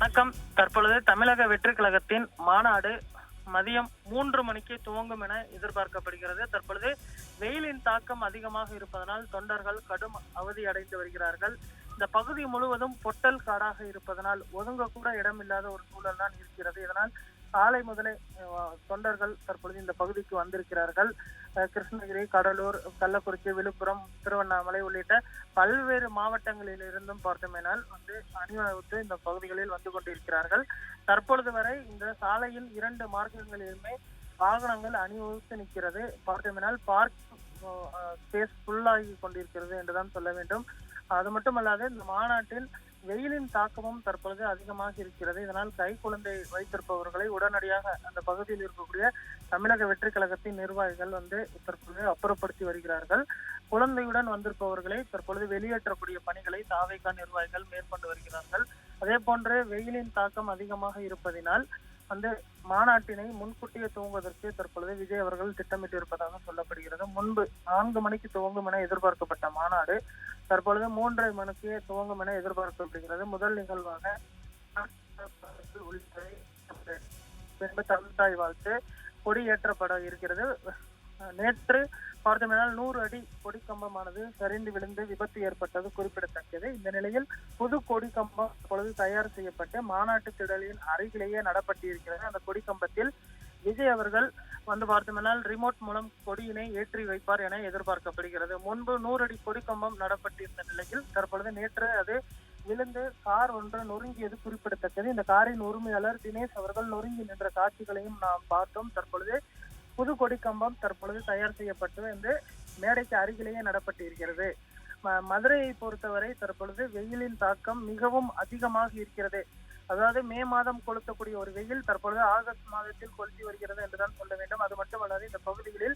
வணக்கம். தற்பொழுது தமிழக வெற்றி கழகத்தின் மாநாடு மதியம் 3 மணிக்கு துவங்கும் என எதிர்பார்க்கப்படுகிறது. தற்பொழுது வெயிலின் தாக்கம் அதிகமாக இருப்பதனால் தொண்டர்கள் கடும் அவதி அடைந்து வருகிறார்கள். இந்த பகுதி முழுவதும் பொட்டல் காடாக இருப்பதனால் ஒதுங்க கூட இடமில்லாத ஒரு சூழல் தான் இருக்கிறது. இதனால் காலை முதலே தொண்டர்கள் தற்பொழுது இந்த பகுதிக்கு வந்திருக்கிறார்கள். கிருஷ்ணகிரி, கடலூர், கள்ளக்குறிச்சி, விழுப்புரம், திருவண்ணாமலை உள்ளிட்ட பல்வேறு மாவட்டங்களில் இருந்தும் பார்த்தோமேனால் அணிவகுத்து இந்த பகுதிகளில் வந்து கொண்டிருக்கிறார்கள். தற்பொழுது வரை இந்த சாலையில் 2 மார்க்கங்களிலுமே வாகனங்கள் அணிவகுத்து நிற்கிறது. பார்த்தோமேனால் பார்க் ஸ்பேஸ் ஃபுல்லாகி கொண்டிருக்கிறது என்றுதான் சொல்ல வேண்டும். அது மட்டுமல்லாது இந்த மாநாட்டில் வெயிலின் தாக்கமும் தற்பொழுது அதிகமாக இருக்கிறது. இதனால் கை குழந்தை வைத்திருப்பவர்களை உடனடியாக அந்த பகுதியில் இருக்கக்கூடிய தமிழக வெற்றி கழகத்தின் நிர்வாகிகள் தற்பொழுது அப்புறப்படுத்தி வருகிறார்கள். குழந்தையுடன் வந்திருப்பவர்களை தற்பொழுது வெளியேற்றக்கூடிய பணிகளை தாவேகா நிர்வாகிகள் மேற்கொண்டு வருகிறார்கள். அதே போன்று வெயிலின் தாக்கம் அதிகமாக இருப்பதினால் மாநாட்டினை முன்கூட்டியே துவங்குவதற்கு தற்பொழுது விஜய் அவர்கள் திட்டமிட்டு இருப்பதாக சொல்லப்படுகிறது. முன்பு 4 மணிக்கு துவங்கும் என எதிர்பார்க்கப்பட்ட மாநாடு தற்பொழுது 3:30 மணிக்கு துவங்கும் என எதிர்பார்க்கப்படுகிறது. முதல் நிகழ்வாக தமிழ்தாய் வாழ்த்து கொடியேற்றப்பட இருக்கிறது. நேற்று பார்த்தோம்னால் 100 அடி கொடி கம்பமானது சரிந்து விழுந்து விபத்து ஏற்பட்டது குறிப்பிடத்தக்கது. இந்த நிலையில் புது கொடி கம்பம் இப்பொழுது தயார் செய்யப்பட்டு மாநாட்டு திடலின் அருகிலேயே நடப்பட்டிருக்கிறது. அந்த கொடி கம்பத்தில் விஜய் அவர்கள் பார்த்தோம்னால் ரிமோட் மூலம் கொடியினை ஏற்றி வைப்பார் என எதிர்பார்க்கப்படுகிறது. முன்பு 100 அடி கொடி கம்பம் நடப்பட்டிருந்த நிலையில் தற்பொழுது நேற்று அது விழுந்து கார் ஒன்று நொறுங்கியது குறிப்பிடத்தக்கது. இந்த காரின் உரிமையாளர் தினேஷ் அவர்கள் நொறுங்கி நின்ற காட்சிகளையும் நாம் பார்த்தோம். தற்பொழுது புது கொடி கம்பம் தற்பொழுது தயார் செய்யப்பட்டு மேடைக்கு அருகிலேயே நடப்பட்டு இருக்கிறது. மதுரையை பொறுத்தவரை தற்பொழுது வெயிலின் தாக்கம் மிகவும் அதிகமாக இருக்கிறது. அதாவது மே மாதம் கொளுத்தக்கூடிய ஒரு வெயில் தற்பொழுது ஆகஸ்ட் மாதத்தில் கொளுத்தி வருகிறது என்றுதான் சொல்ல வேண்டும். அது மட்டுமல்லாது இந்த பகுதிகளில்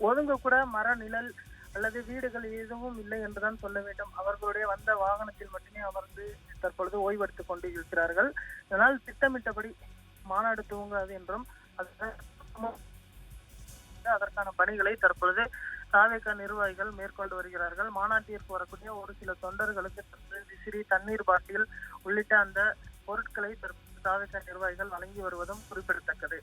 ஒதுங்க கூட மர நிழல் அல்லது வீடுகள் எதுவும் இல்லை என்றுதான் சொல்ல வேண்டும். அவர்களுடைய வந்த வாகனத்தில் மட்டுமே அமர்ந்து தற்பொழுது ஓய்வெடுத்துக் கொண்டு இருக்கிறார்கள். இதனால் திட்டமிட்டபடி மாநாடு துவங்காது என்றும் அதற்கான பணிகளை தற்பொழுது தாவேகா நிர்வாகிகள் மேற்கொண்டு வருகிறார்கள். மாநாட்டிற்கு வரக்கூடிய ஒரு சில தொண்டர்களுக்கு விசிறி, தண்ணீர் பாட்டில் உள்ளிட்ட அந்த பொருட்களை தாவேகா நிர்வாகிகள் வழங்கி வருவதும் குறிப்பிடத்தக்கது.